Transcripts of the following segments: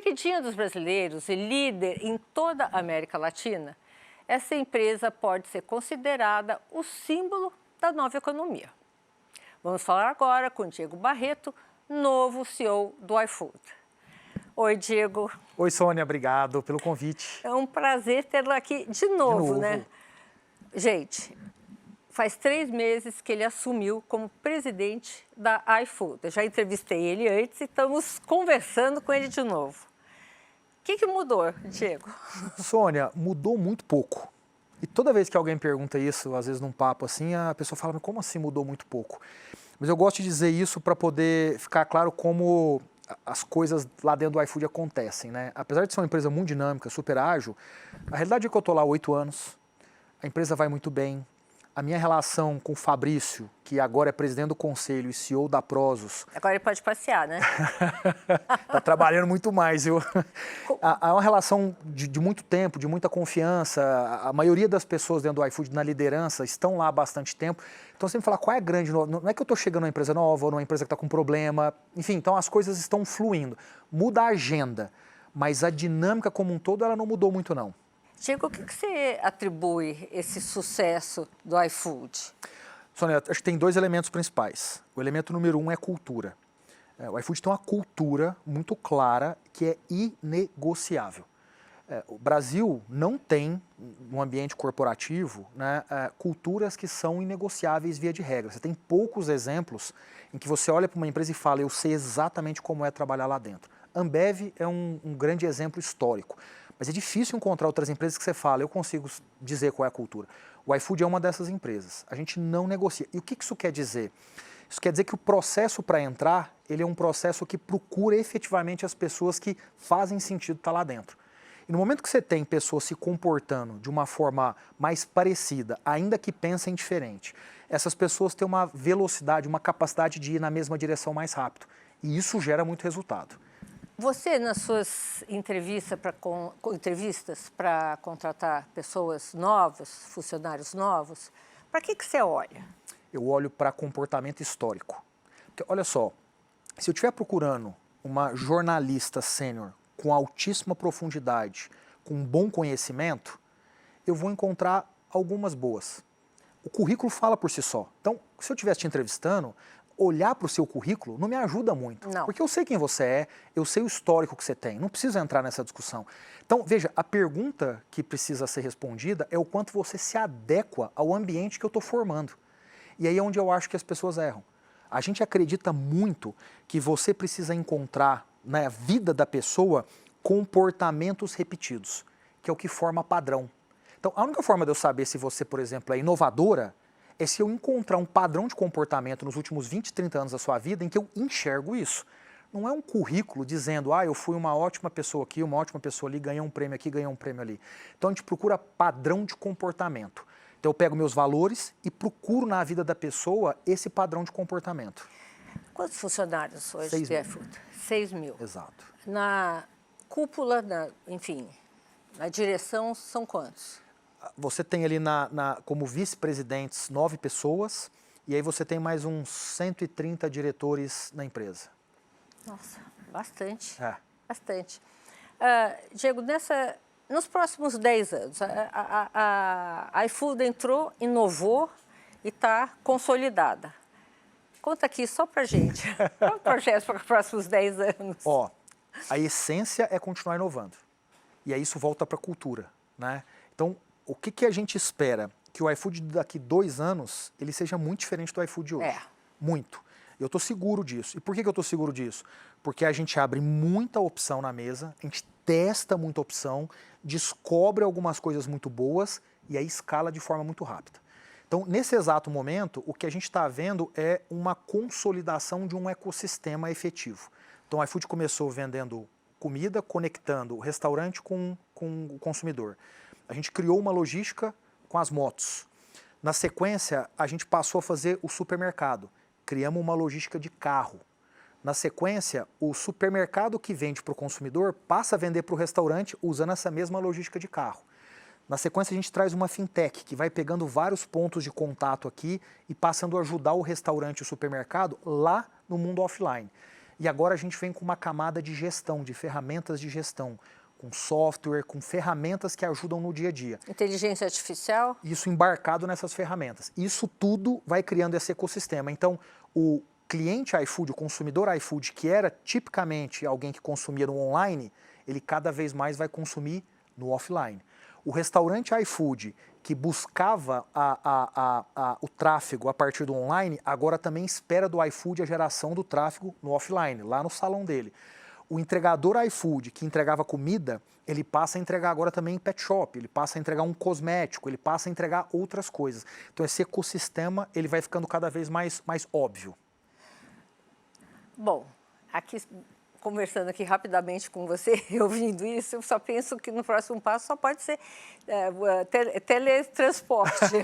queridinha dos brasileiros e líder em toda a América Latina, essa empresa pode ser considerada o símbolo da nova economia. Vamos falar agora com Diego Barreto, novo CEO do iFood. Oi, Diego. Oi, Sônia, obrigado pelo convite. É um prazer tê-lo aqui de novo, né? Gente, faz 3 meses que ele assumiu como presidente da iFood. Eu já entrevistei ele antes e estamos conversando com ele de novo. O que mudou, Diego? Sônia, mudou muito pouco. E toda vez que alguém pergunta isso, às vezes num papo assim, a pessoa fala, mas como assim mudou muito pouco? Mas eu gosto de dizer isso para poder ficar claro como as coisas lá dentro do iFood acontecem, né? Apesar de ser uma empresa muito dinâmica, super ágil, a realidade é que eu estou lá há 8 anos, a empresa vai muito bem. A minha relação com o Fabrício, que agora é presidente do conselho e CEO da Prozos... Agora ele pode passear, né? Está trabalhando muito mais, viu? Há uma relação de muito tempo, de muita confiança. A maioria das pessoas dentro do iFood, na liderança, estão lá há bastante tempo. Então, você me fala, qual é a grande... Não é que eu estou chegando numa empresa nova ou numa empresa que está com problema. Enfim, então as coisas estão fluindo. Muda a agenda, mas a dinâmica como um todo, ela não mudou muito, não. Diego, o que você atribui esse sucesso do iFood? Sônia, acho que tem 2 elementos principais. O elemento número 1 é cultura. O iFood tem uma cultura muito clara que é inegociável. O Brasil não tem, no ambiente corporativo, né, culturas que são inegociáveis via de regra. Você tem poucos exemplos em que você olha para uma empresa e fala, eu sei exatamente como é trabalhar lá dentro. Ambev é um grande exemplo histórico. Mas é difícil encontrar outras empresas que você fala, eu consigo dizer qual é a cultura. O iFood é uma dessas empresas. A gente não negocia. E o que isso quer dizer? Isso quer dizer que o processo para entrar, ele é um processo que procura efetivamente as pessoas que fazem sentido estar lá dentro. E no momento que você tem pessoas se comportando de uma forma mais parecida, ainda que pensem diferente, essas pessoas têm uma velocidade, uma capacidade de ir na mesma direção mais rápido. E isso gera muito resultado. Você, nas suas entrevistas para contratar pessoas novas, funcionários novos, para que você olha? Eu olho para comportamento histórico. Porque, olha só, se eu estiver procurando uma jornalista sênior com altíssima profundidade, com bom conhecimento, eu vou encontrar algumas boas. O currículo fala por si só. Então, se eu estivesse te entrevistando, olhar para o seu currículo não me ajuda muito. Não. Porque eu sei quem você é, eu sei o histórico que você tem, não preciso entrar nessa discussão. Então, veja, a pergunta que precisa ser respondida é o quanto você se adequa ao ambiente que eu estou formando. E aí é onde eu acho que as pessoas erram. A gente acredita muito que você precisa encontrar na vida da pessoa comportamentos repetidos, que é o que forma padrão. Então, a única forma de eu saber se você, por exemplo, é inovadora é se eu encontrar um padrão de comportamento nos últimos 20, 30 anos da sua vida em que eu enxergo isso. Não é um currículo dizendo, eu fui uma ótima pessoa aqui, uma ótima pessoa ali, ganhei um prêmio aqui, ganhei um prêmio ali. Então a gente procura padrão de comportamento. Então eu pego meus valores e procuro na vida da pessoa esse padrão de comportamento. Quantos funcionários hoje 6 tem mil. iFood? 6 mil. Exato. Na cúpula, enfim, na direção são quantos? Você tem ali como vice-presidentes 9 pessoas e aí você tem mais uns 130 diretores na empresa. Nossa, bastante. É. Bastante. Diego, nos próximos 10 anos, a iFood entrou, inovou e está consolidada. Conta aqui só para gente. Qual é o projeto para os próximos 10 anos? A essência é continuar inovando. E aí isso volta para a cultura, né? Então, o que a gente espera? Que o iFood daqui 2 anos, ele seja muito diferente do iFood de hoje. Muito. Eu estou seguro disso. E por que eu estou seguro disso? Porque a gente abre muita opção na mesa, a gente testa muita opção, descobre algumas coisas muito boas e aí escala de forma muito rápida. Então, nesse exato momento, o que a gente está vendo é uma consolidação de um ecossistema efetivo. Então, o iFood começou vendendo comida, conectando o restaurante com o consumidor. A gente criou uma logística com as motos. Na sequência, a gente passou a fazer o supermercado. Criamos uma logística de carro. Na sequência, o supermercado que vende para o consumidor passa a vender para o restaurante usando essa mesma logística de carro. Na sequência, a gente traz uma fintech que vai pegando vários pontos de contato aqui e passando a ajudar o restaurante e o supermercado lá no mundo offline. E agora a gente vem com uma camada de gestão, de ferramentas de gestão, com software, com ferramentas que ajudam no dia a dia. Inteligência artificial? Isso embarcado nessas ferramentas. Isso tudo vai criando esse ecossistema. Então, o cliente iFood, o consumidor iFood, que era tipicamente alguém que consumia no online, ele cada vez mais vai consumir no offline. O restaurante iFood, que buscava o tráfego a partir do online, agora também espera do iFood a geração do tráfego no offline, lá no salão dele. O entregador iFood, que entregava comida, ele passa a entregar agora também em pet shop, ele passa a entregar um cosmético, ele passa a entregar outras coisas. Então esse ecossistema ele vai ficando cada vez mais óbvio. Bom, aqui conversando aqui rapidamente com você, ouvindo isso, eu só penso que no próximo passo só pode ser teletransporte.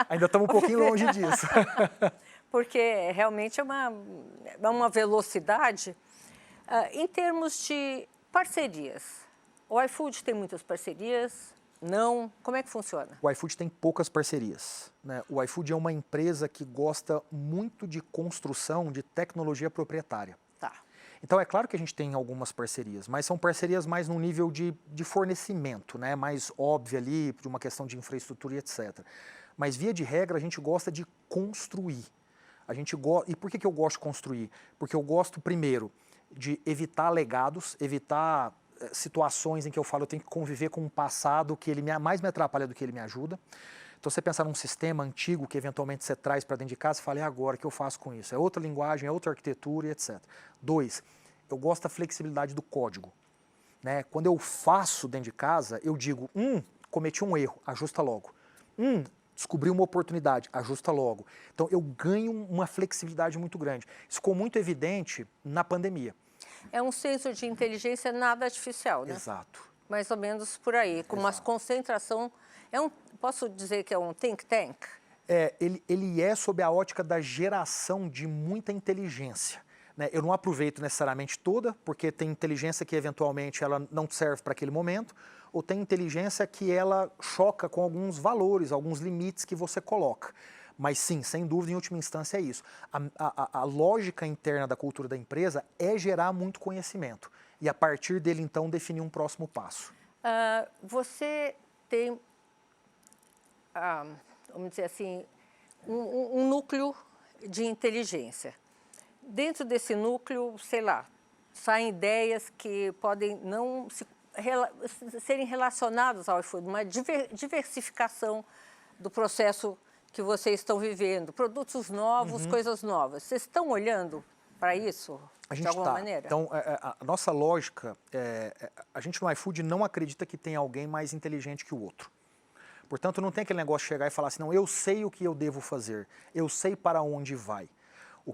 Ainda estamos um pouquinho longe disso. Porque realmente é uma velocidade. Em termos de parcerias, o iFood tem muitas parcerias? Não? Como é que funciona? O iFood tem poucas parcerias, né? O iFood é uma empresa que gosta muito de construção de tecnologia proprietária. Tá. Então é claro que a gente tem algumas parcerias, mas são parcerias mais no nível de fornecimento, né? Mais óbvio ali, de uma questão de infraestrutura e etc. Mas via de regra a gente gosta de construir. E por que eu gosto de construir? Porque eu gosto, primeiro, de evitar legados, evitar situações em que eu falo eu tenho que conviver com um passado que ele mais me atrapalha do que ele me ajuda. Então você pensar num sistema antigo que eventualmente você traz para dentro de casa e fala, e agora o que eu faço com isso? É outra linguagem, é outra arquitetura e etc. 2, eu gosto da flexibilidade do código, né? Quando eu faço dentro de casa, eu digo, cometi um erro, ajusta logo. Descobri uma oportunidade, ajusta logo. Então eu ganho uma flexibilidade muito grande. Isso ficou muito evidente na pandemia. É um senso de inteligência nada artificial, né? Exato. Mais ou menos por aí, com uma concentração. Posso dizer que é um think tank? Ele é sob a ótica da geração de muita inteligência, né? Eu não aproveito necessariamente toda, porque tem inteligência que eventualmente ela não serve para aquele momento, ou tem inteligência que ela choca com alguns valores, alguns limites que você coloca. Mas sim, sem dúvida, em última instância é isso. A lógica interna da cultura da empresa é gerar muito conhecimento e a partir dele então definir um próximo passo. Você tem, vamos dizer assim, um núcleo de inteligência. Dentro desse núcleo, sei lá, saem ideias que podem não serem relacionadas ao iFood, uma diversificação do processo que vocês estão vivendo, produtos novos, coisas novas. Vocês estão olhando para isso de alguma maneira? Então, a nossa lógica, a gente no iFood não acredita que tem alguém mais inteligente que o outro. Portanto, não tem aquele negócio de chegar e falar assim, não, eu sei o que eu devo fazer, eu sei para onde vai.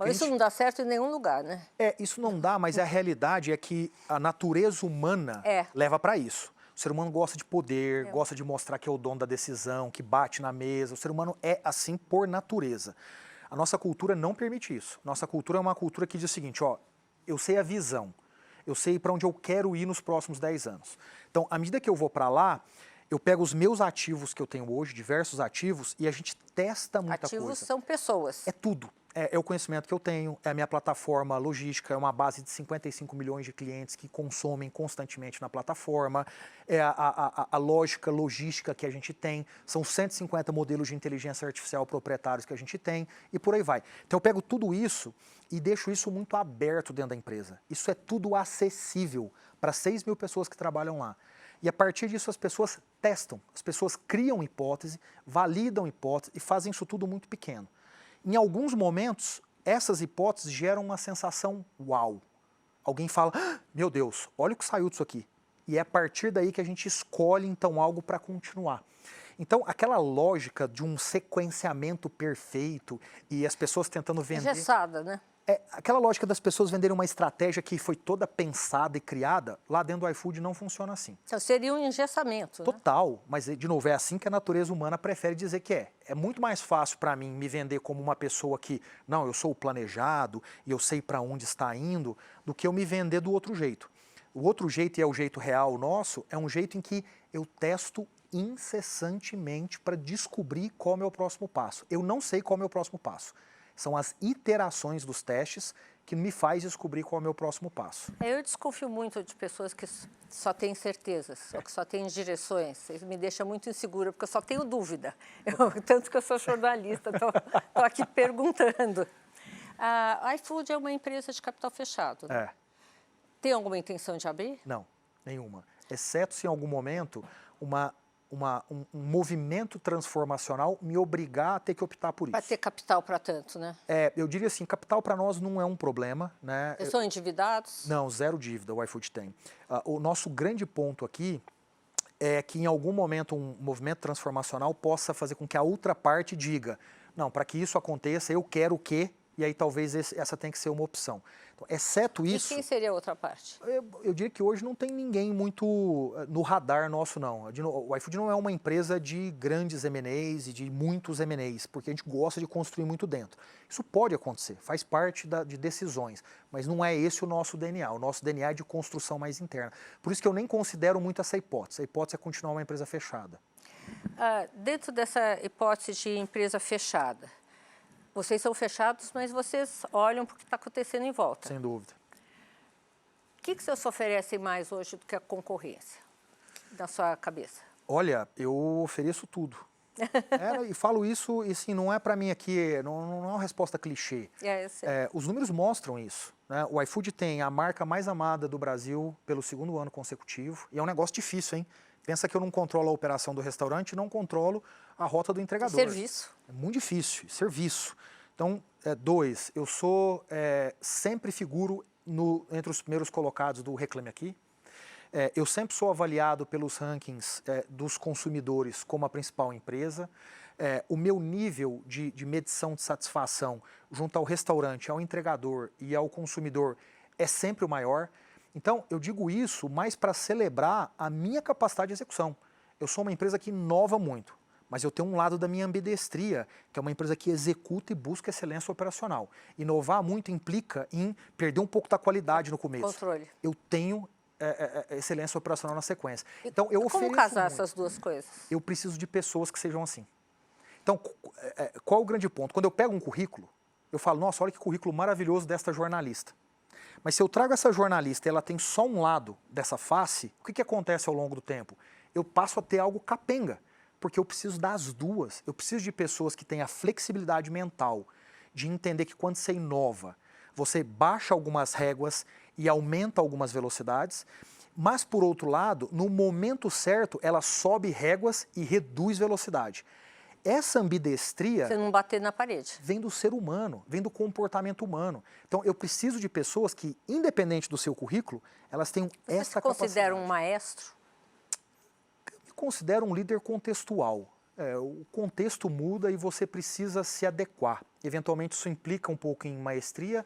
Isso não dá certo em nenhum lugar, né? Isso não dá, mas a realidade é que a natureza humana leva para isso. O ser humano gosta de poder, gosta de mostrar que é o dono da decisão, que bate na mesa. O ser humano é assim por natureza. A nossa cultura não permite isso. Nossa cultura é uma cultura que diz o seguinte, ó, eu sei a visão, eu sei para onde eu quero ir nos próximos 10 anos. Então, à medida que eu vou para lá, eu pego os meus ativos que eu tenho hoje, diversos ativos, e a gente testa muita coisa. Ativos são pessoas. É tudo. É o conhecimento que eu tenho, é a minha plataforma logística, é uma base de 55 milhões de clientes que consomem constantemente na plataforma, é a lógica logística que a gente tem, são 150 modelos de inteligência artificial proprietários que a gente tem e por aí vai. Então eu pego tudo isso e deixo isso muito aberto dentro da empresa. Isso é tudo acessível para 6 mil pessoas que trabalham lá. E a partir disso as pessoas testam, as pessoas criam hipótese, validam hipótese e fazem isso tudo muito pequeno. Em alguns momentos, essas hipóteses geram uma sensação uau. Alguém fala, meu Deus, olha o que saiu disso aqui. E é a partir daí que a gente escolhe, então, algo para continuar. Então, aquela lógica de um sequenciamento perfeito e as pessoas tentando vender... Engessada, né? Aquela lógica das pessoas venderem uma estratégia que foi toda pensada e criada, lá dentro do iFood não funciona assim. Então, seria um engessamento, Total, né? Mas, de novo, é assim que a natureza humana prefere dizer que é. É muito mais fácil para mim me vender como uma pessoa que, não, eu sou o planejado e eu sei para onde está indo, do que eu me vender do outro jeito. O outro jeito, e é o jeito real nosso, é um jeito em que eu testo incessantemente para descobrir qual é o meu próximo passo. Eu não sei qual é o meu próximo passo. São as iterações dos testes que me faz descobrir qual é o meu próximo passo. Eu desconfio muito de pessoas que só têm certezas, ou que só têm direções. Isso me deixa muito insegura, porque eu só tenho dúvida. Tanto que eu sou jornalista, estou aqui perguntando. A iFood é uma empresa de capital fechado. É. Tem alguma intenção de abrir? Não, nenhuma. Exceto se em algum momento um movimento transformacional me obrigar a ter que optar por isso. Para ter capital para tanto, né? Eu diria assim, capital para nós não é um problema, né? Vocês são endividados? Não, zero dívida o iFood tem. O nosso grande ponto aqui é que em algum momento um movimento transformacional possa fazer com que a outra parte diga, não, para que isso aconteça eu quero o quê? E aí talvez essa tenha que ser uma opção. Então, exceto isso... E quem seria a outra parte? Eu diria que hoje não tem ninguém muito no radar nosso, não. O iFood não é uma empresa de grandes M&As e de muitos M&As, porque a gente gosta de construir muito dentro. Isso pode acontecer, faz parte de decisões, mas não é esse o nosso DNA. O nosso DNA é de construção mais interna. Por isso que eu nem considero muito essa hipótese. A hipótese é continuar uma empresa fechada. Dentro dessa hipótese de empresa fechada, vocês são fechados, mas vocês olham para o que está acontecendo em volta. Sem dúvida. O que vocês oferecem mais hoje do que a concorrência, na sua cabeça? Olha, eu ofereço tudo. E falo isso, e assim, não é para mim aqui, não é uma resposta clichê. Eu sei. Os números mostram isso, né? O iFood tem a marca mais amada do Brasil pelo 2º ano consecutivo, e é um negócio difícil, hein? Pensa que eu não controlo a operação do restaurante, não controlo a rota do entregador. Serviço. É muito difícil, serviço. Então, 2, eu sempre figuro entre os primeiros colocados do Reclame Aqui. Eu sempre sou avaliado pelos rankings dos consumidores como a principal empresa. O meu nível de medição de satisfação junto ao restaurante, ao entregador e ao consumidor é sempre o maior. Então, eu digo isso mais para celebrar a minha capacidade de execução. Eu sou uma empresa que inova muito, mas eu tenho um lado da minha ambidestria, que é uma empresa que executa e busca excelência operacional. Inovar muito implica em perder um pouco da qualidade no começo. Controle. Eu tenho excelência operacional na sequência. Então, eu ofereço como casar muito. essas duas coisas? Eu preciso de pessoas que sejam assim. Então, qual o grande ponto? Quando eu pego um currículo, eu falo, nossa, olha que currículo maravilhoso desta jornalista. Mas se eu trago essa jornalista e ela tem só um lado dessa face, o que acontece ao longo do tempo? Eu passo a ter algo capenga, porque eu preciso das duas. Eu preciso de pessoas que tenham a flexibilidade mental de entender que quando você inova, você baixa algumas réguas e aumenta algumas velocidades, mas, por outro lado, no momento certo, ela sobe réguas e reduz velocidade. Essa ambidestria... Você não bater na parede. Vem do ser humano, vem do comportamento humano. Então, eu preciso de pessoas que, independente do seu currículo, elas tenham essa capacidade. Você se considera um maestro? Eu me considero um líder contextual. O contexto muda e você precisa se adequar. Eventualmente, isso implica um pouco em maestria.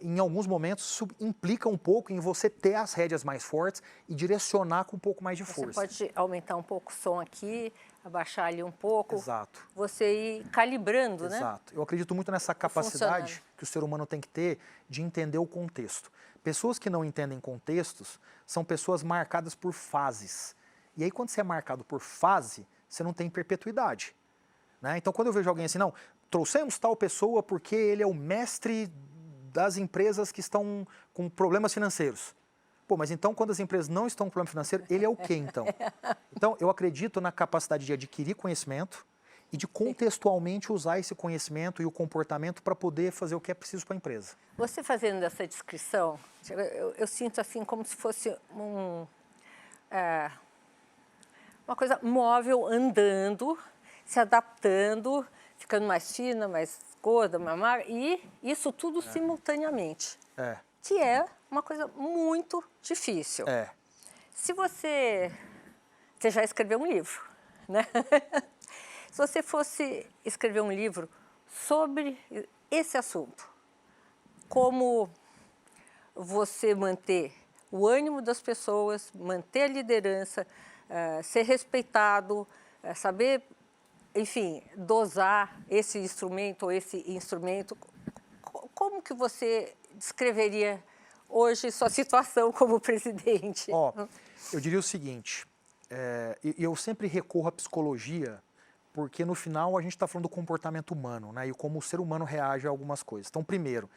Em alguns momentos, isso implica um pouco em você ter as rédeas mais fortes e direcionar com um pouco mais de força. Você pode aumentar um pouco o som aqui, abaixar ali um pouco. Exato. Você ir calibrando, né? Exato. Eu acredito muito nessa capacidade que o ser humano tem que ter de entender o contexto. Pessoas que não entendem contextos são pessoas marcadas por fases. E aí, quando você é marcado por fase, você não tem perpetuidade. Né? Então, quando eu vejo alguém assim, não, trouxemos tal pessoa porque ele é o mestre das empresas que estão com problemas financeiros. Pô, mas então quando as empresas não estão com problema financeiro, ele é o quê então? Então eu acredito na capacidade de adquirir conhecimento e de contextualmente usar esse conhecimento e o comportamento para poder fazer o que é preciso para a empresa. Você fazendo essa descrição, eu sinto assim como se fosse uma coisa móvel andando, se adaptando, ficando mais fina, mais gorda, mais magra, e isso tudo simultaneamente. Que é uma coisa muito difícil. Se você já escreveu um livro, né? Se você fosse escrever um livro sobre esse assunto, como você manter o ânimo das pessoas, manter a liderança, ser respeitado, saber, enfim, dosar esse instrumento ou esse instrumento, como que você descreveria hoje sua situação como presidente? Eu diria o seguinte, eu sempre recorro à psicologia, porque no final a gente está falando do comportamento humano, né, e como o ser humano reage a algumas coisas. Então, primeiro,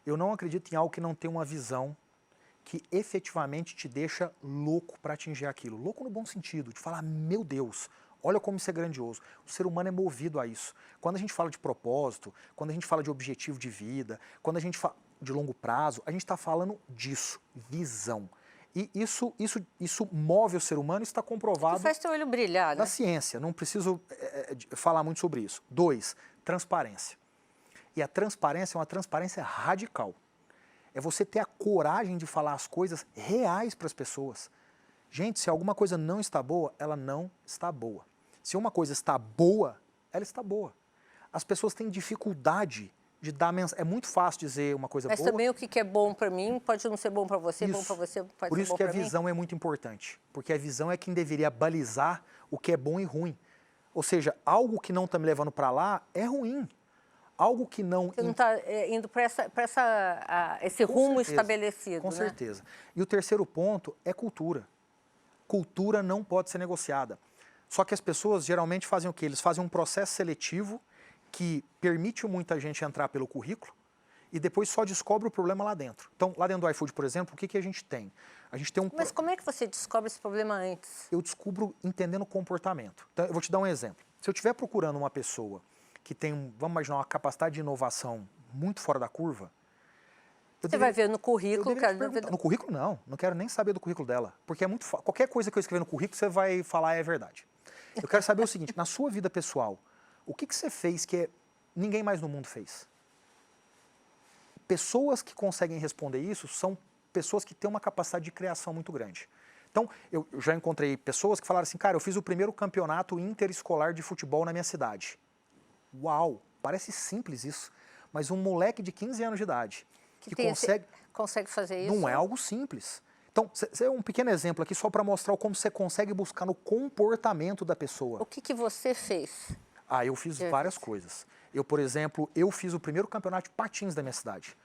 Eu não acredito em algo que não tem uma visão que efetivamente te deixa louco para atingir aquilo. Louco no bom sentido, de falar, meu Deus, olha como isso é grandioso. O ser humano é movido a isso. Quando a gente fala de propósito, quando a gente fala de objetivo de vida, quando a gente fala de longo prazo, a gente está falando disso, visão. E isso move o ser humano e está comprovado. Que faz teu olho brilhar, né? Na ciência, não preciso falar muito sobre isso. 2, transparência. E a transparência é uma transparência radical. É você ter a coragem de falar as coisas reais para as pessoas. Gente, se alguma coisa não está boa, ela não está boa. Se uma coisa está boa, ela está boa. As pessoas têm dificuldade de dar mensagem. É muito fácil dizer uma coisa boa. Mas também o que é bom para mim pode não ser bom para você, bom para você pode ser bom para mim. Por isso que a visão é muito importante. Porque a visão é quem deveria balizar o que é bom e ruim. Ou seja, algo que não está me levando para lá é ruim. Algo que não... Você não está indo para esse rumo estabelecido, com né? certeza. E o terceiro ponto é cultura. Cultura não pode ser negociada. Só que as pessoas geralmente fazem o quê? Eles fazem um processo seletivo que permite muita gente entrar pelo currículo e depois só descobre o problema lá dentro. Então, lá dentro do iFood, por exemplo, o que a gente tem? A gente tem um... Mas como é que você descobre esse problema antes? Eu descubro entendendo o comportamento. Então, eu vou te dar um exemplo. Se eu estiver procurando uma pessoa que tem, vamos imaginar, uma capacidade de inovação muito fora da curva... Você vai ver no currículo... No currículo, não quero nem saber do currículo dela, porque é muito fácil. Qualquer coisa que eu escrever no currículo, você vai falar é verdade. Eu quero saber o seguinte, na sua vida pessoal, o que você fez que ninguém mais no mundo fez? Pessoas que conseguem responder isso são pessoas que têm uma capacidade de criação muito grande. Então, eu já encontrei pessoas que falaram assim, cara, eu fiz o primeiro campeonato interescolar de futebol na minha cidade. Uau, parece simples isso, mas um moleque de 15 anos de idade que consegue fazer isso? Não é algo simples. Então, é um pequeno exemplo aqui só para mostrar como você consegue buscar no comportamento da pessoa. O que você fez? Eu fiz várias coisas. Eu, por exemplo, fiz o primeiro campeonato de patins da minha cidade.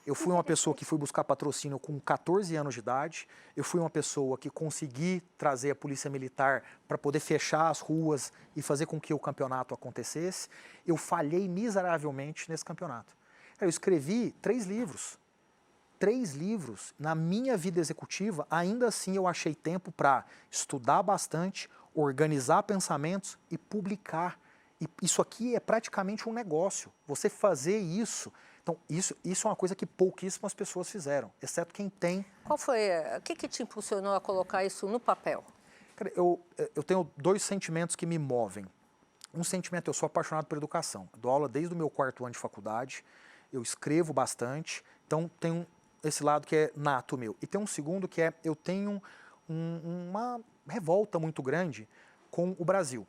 Eu fui uma pessoa que fui buscar patrocínio com 14 anos de idade. Eu fui uma pessoa que consegui trazer a polícia militar para poder fechar as ruas e fazer com que o campeonato acontecesse. Eu falhei miseravelmente nesse campeonato. Eu escrevi 3 livros. 3 livros. Na minha vida executiva, ainda assim eu achei tempo para estudar bastante, organizar pensamentos e publicar. E isso aqui é praticamente um negócio. Você fazer isso... Então, isso é uma coisa que pouquíssimas pessoas fizeram, exceto quem tem... Qual foi... O que te impulsionou a colocar isso no papel? Cara, eu tenho 2 sentimentos que me movem. Um sentimento, eu sou apaixonado por educação. Eu dou aula desde o meu 4º ano de faculdade, eu escrevo bastante, então tem esse lado que é nato meu. E tem um segundo que é, eu tenho uma revolta muito grande com o Brasil.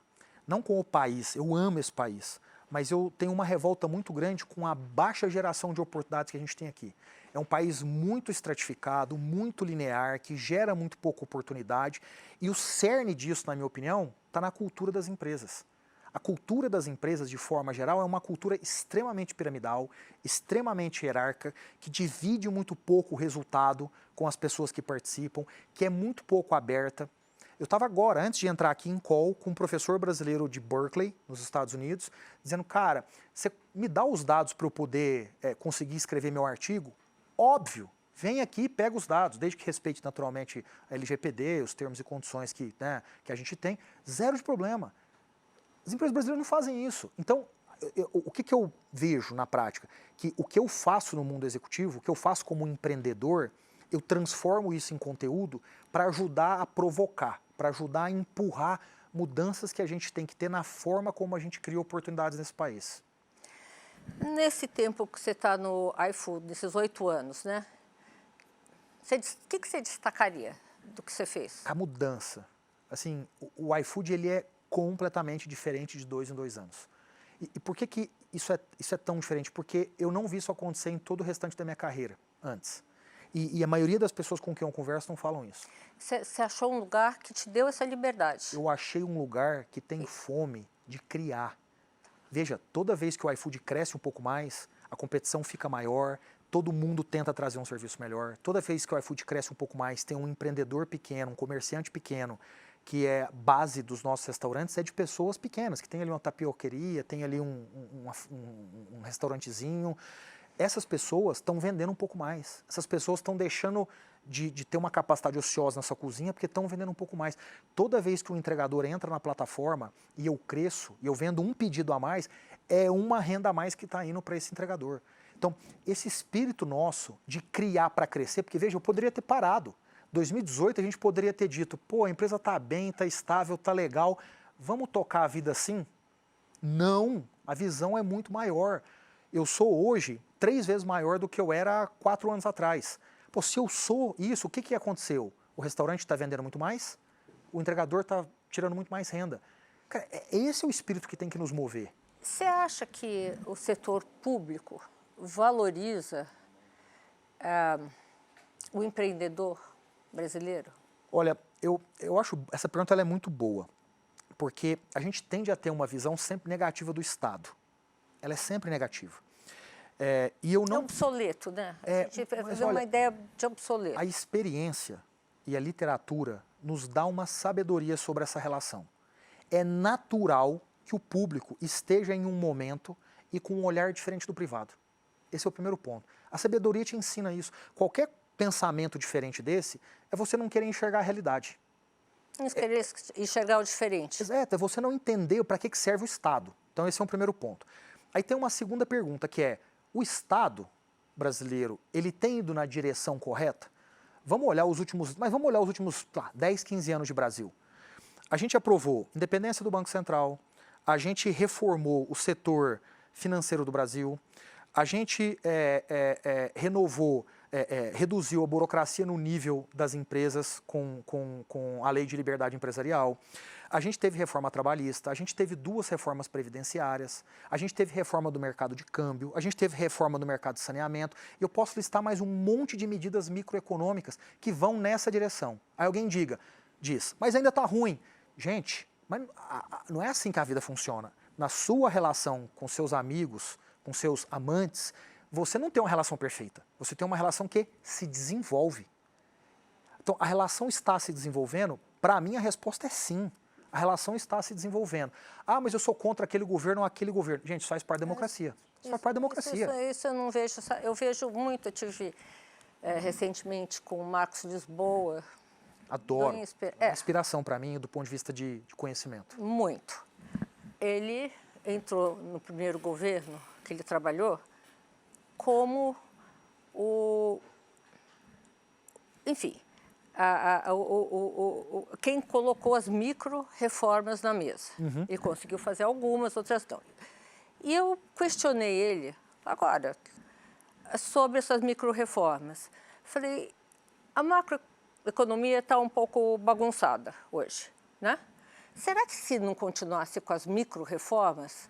Não com o país, eu amo esse país, mas eu tenho uma revolta muito grande com a baixa geração de oportunidades que a gente tem aqui. É um país muito estratificado, muito linear, que gera muito pouca oportunidade, e o cerne disso, na minha opinião, está na cultura das empresas. A cultura das empresas, de forma geral, é uma cultura extremamente piramidal, extremamente hierárquica, que divide muito pouco o resultado com as pessoas que participam, que é muito pouco aberta. Eu estava agora, antes de entrar aqui em call, com um professor brasileiro de Berkeley, nos Estados Unidos, dizendo, cara, você me dá os dados para eu poder conseguir escrever meu artigo? Óbvio, vem aqui e pega os dados, desde que respeite naturalmente a LGPD, os termos e condições que a gente tem, zero de problema. As empresas brasileiras não fazem isso. Então, o que eu vejo na prática? Que o que eu faço no mundo executivo, o que eu faço como empreendedor, eu transformo isso em conteúdo para ajudar a provocar, para ajudar a empurrar mudanças que a gente tem que ter na forma como a gente cria oportunidades nesse país. Nesse tempo que você está no iFood, nesses 8 anos, né? O que você destacaria do que você fez? A mudança. Assim, o iFood ele é completamente diferente de 2 em 2 anos. E por que isso é tão diferente? Porque eu não vi isso acontecer em todo o restante da minha carreira antes. E a maioria das pessoas com quem eu converso não falam isso. Você achou um lugar que te deu essa liberdade? Eu achei um lugar que tem fome de criar. Veja, toda vez que o iFood cresce um pouco mais, a competição fica maior, todo mundo tenta trazer um serviço melhor. Toda vez que o iFood cresce um pouco mais, tem um empreendedor pequeno, um comerciante pequeno, que é base dos nossos restaurantes, é de pessoas pequenas, que tem ali uma tapioqueria, tem ali um restaurantezinho. essas pessoas estão vendendo um pouco mais. Essas pessoas estão deixando de ter uma capacidade ociosa nessa cozinha porque estão vendendo um pouco mais. Toda vez que o entregador entra na plataforma e eu cresço, e eu vendo um pedido a mais, é uma renda a mais que está indo para esse entregador. Então, esse espírito nosso de criar para crescer, porque veja, eu poderia ter parado. 2018 a gente poderia ter dito, pô, a empresa está bem, está estável, está legal, vamos tocar a vida assim? Não, a visão é muito maior. Eu sou hoje 3 vezes maior do que eu era 4 anos atrás. Pô, se eu sou isso, o que aconteceu? O restaurante está vendendo muito mais? O entregador está tirando muito mais renda? Cara, esse é o espírito que tem que nos mover. Você acha que o setor público valoriza o empreendedor brasileiro? Olha, eu acho essa pergunta ela é muito boa, porque a gente tende a ter uma visão sempre negativa do Estado. Ela é sempre negativa. E eu não... É obsoleto, né? A gente vê olha, uma ideia de obsoleto. A experiência e a literatura nos dá uma sabedoria sobre essa relação. É natural que o público esteja em um momento e com um olhar diferente do privado. Esse é o primeiro ponto. A sabedoria te ensina isso. Qualquer pensamento diferente desse é você não querer enxergar a realidade. Não querer enxergar o diferente. Exato, é você não entender para que serve o Estado. Então esse é um primeiro ponto. Aí tem uma segunda pergunta que é, o Estado brasileiro, ele tem ido na direção correta? Vamos olhar os últimos 10, 15 anos de Brasil. A gente aprovou independência do Banco Central, a gente reformou o setor financeiro do Brasil, a gente renovou, reduziu a burocracia no nível das empresas com a Lei de Liberdade Empresarial, a gente teve reforma trabalhista, a gente teve 2 reformas previdenciárias, a gente teve reforma do mercado de câmbio, a gente teve reforma do mercado de saneamento, e eu posso listar mais um monte de medidas microeconômicas que vão nessa direção. Aí alguém diz, mas ainda está ruim. Gente, mas não é assim que a vida funciona. Na sua relação com seus amigos, com seus amantes, você não tem uma relação perfeita. Você tem uma relação que se desenvolve. Então, a relação está se desenvolvendo? Para mim, a resposta é sim. A relação está se desenvolvendo. Ah, mas eu sou contra aquele governo ou aquele governo. Gente, isso faz parte da democracia. Isso faz parte da democracia. Isso eu não vejo. Eu vejo muito, eu tive recentemente com o Marcos Lisboa. Adoro. É inspiração para mim do ponto de vista de conhecimento. Muito. Ele entrou no primeiro governo que ele trabalhou como enfim, quem colocou as micro-reformas na mesa. Uhum. Ele conseguiu fazer algumas, outras não. E eu questionei ele, agora, sobre essas micro-reformas. Falei, a macroeconomia está um pouco bagunçada hoje, né? Será que se não continuasse com as micro-reformas,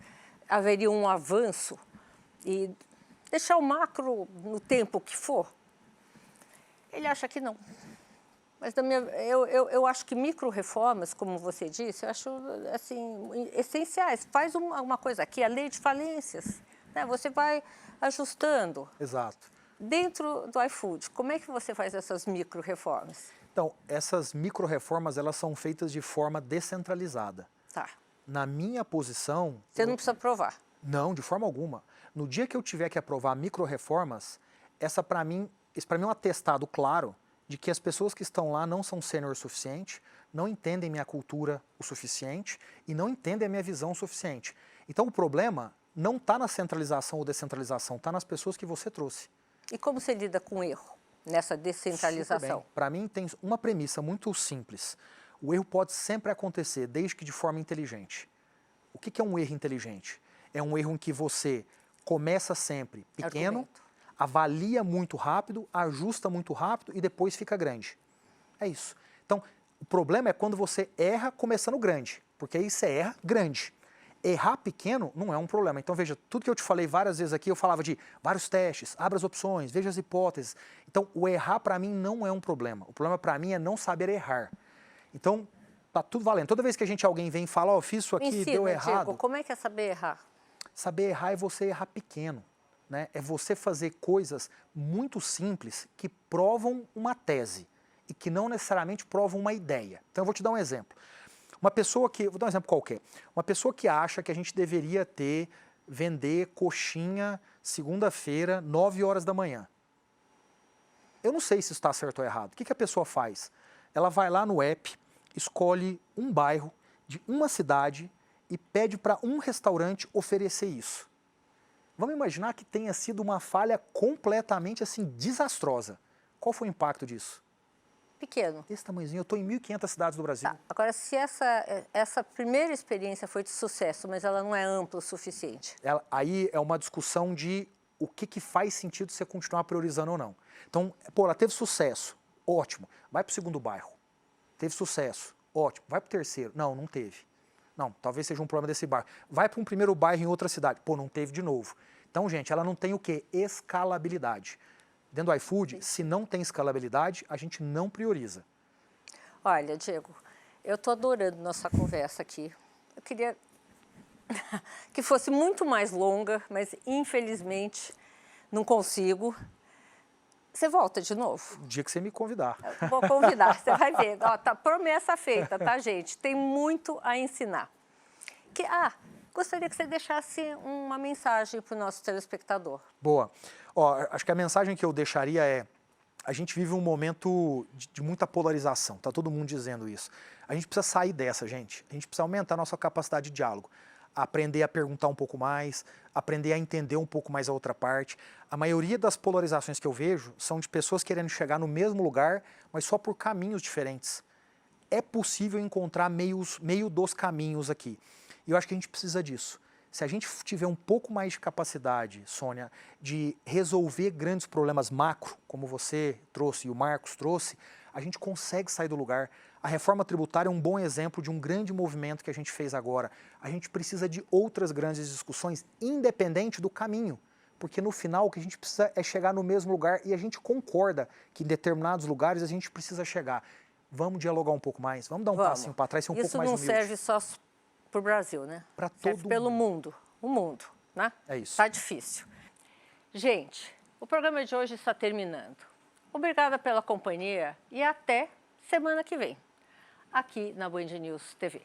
haveria um avanço e deixar o macro no tempo que for? Ele acha que não. Mas eu acho que micro-reformas, como você disse, eu acho assim, essenciais. Faz uma coisa aqui, a lei de falências, né? Você vai ajustando. Exato. Dentro do iFood, como é que você faz essas micro-reformas? Então, essas micro-reformas, elas são feitas de forma descentralizada. Tá. Na minha posição... Você não precisa provar. Não, de forma alguma. No dia que eu tiver que aprovar micro-reformas, esse para mim é um atestado claro de que as pessoas que estão lá não são sênior o suficiente, não entendem minha cultura o suficiente e não entendem a minha visão o suficiente. Então o problema não está na centralização ou descentralização, está nas pessoas que você trouxe. E como você lida com o erro nessa descentralização? Para mim tem uma premissa muito simples. O erro pode sempre acontecer, desde que de forma inteligente. O que é um erro inteligente? É um erro em que você começa sempre pequeno, avalia muito rápido, ajusta muito rápido e depois fica grande. É isso. Então, o problema é quando você erra começando grande, porque aí você erra grande. Errar pequeno não é um problema. Então, veja, tudo que eu te falei várias vezes aqui, eu falava de vários testes, abra as opções, veja as hipóteses. Então, o errar para mim não é um problema. O problema para mim é não saber errar. Então, tá tudo valendo. Toda vez que alguém vem e fala, ó, fiz isso aqui, deu errado. Diego, como é que é saber errar? Saber errar é você errar pequeno. Né? É você fazer coisas muito simples que provam uma tese e que não necessariamente provam uma ideia. Então, eu vou te dar um exemplo. Vou dar um exemplo qualquer. Uma pessoa que acha que a gente deveria ter vender coxinha segunda-feira, 9 horas da manhã. Eu não sei se isso está certo ou errado. O que a pessoa faz? Ela vai lá no app, escolhe um bairro de uma cidade e pede para um restaurante oferecer isso. Vamos imaginar que tenha sido uma falha completamente assim desastrosa. Qual foi o impacto disso? Pequeno. Esse tamanhozinho, eu estou em 1.500 cidades do Brasil. Tá. Agora, se essa primeira experiência foi de sucesso, mas ela não é ampla o suficiente. Aí é uma discussão de o que faz sentido você continuar priorizando ou não. Então, pô, ela teve sucesso, ótimo, vai para o segundo bairro. Teve sucesso, ótimo, vai para o terceiro. Não teve. Não, talvez seja um problema desse bairro. Vai para um primeiro bairro em outra cidade. Pô, não teve de novo. Então, gente, ela não tem o quê? Escalabilidade. Dentro do iFood, se não tem escalabilidade, a gente não prioriza. Olha, Diego, eu estou adorando nossa conversa aqui. Eu queria que fosse muito mais longa, mas infelizmente não consigo. Você volta de novo? O dia que você me convidar. Eu vou convidar, você vai ver. Ó, tá promessa feita, tá, gente? Tem muito a ensinar. Gostaria que você deixasse uma mensagem para o nosso telespectador. Boa. Ó, acho que a mensagem que eu deixaria é: a gente vive um momento de muita polarização, tá todo mundo dizendo isso. A gente precisa sair dessa, gente. A gente precisa aumentar a nossa capacidade de diálogo. Aprender a perguntar um pouco mais, aprender a entender um pouco mais a outra parte. A maioria das polarizações que eu vejo são de pessoas querendo chegar no mesmo lugar, mas só por caminhos diferentes. É possível encontrar meio dos caminhos aqui. E eu acho que a gente precisa disso. Se a gente tiver um pouco mais de capacidade, Sônia, de resolver grandes problemas macro, como você trouxe e o Marcos trouxe, a gente consegue sair do lugar. A reforma tributária é um bom exemplo de um grande movimento que a gente fez agora. A gente precisa de outras grandes discussões, independente do caminho. Porque no final o que a gente precisa é chegar no mesmo lugar e a gente concorda que em determinados lugares a gente precisa chegar. Vamos dialogar um pouco mais, vamos dar um passinho para trás, ser um pouco mais humilde. Isso não serve só para o Brasil, né? Para todo serve pelo mundo. O mundo, né? É isso. Tá difícil. Gente, o programa de hoje está terminando. Obrigada pela companhia e até semana que vem, aqui na Band News TV.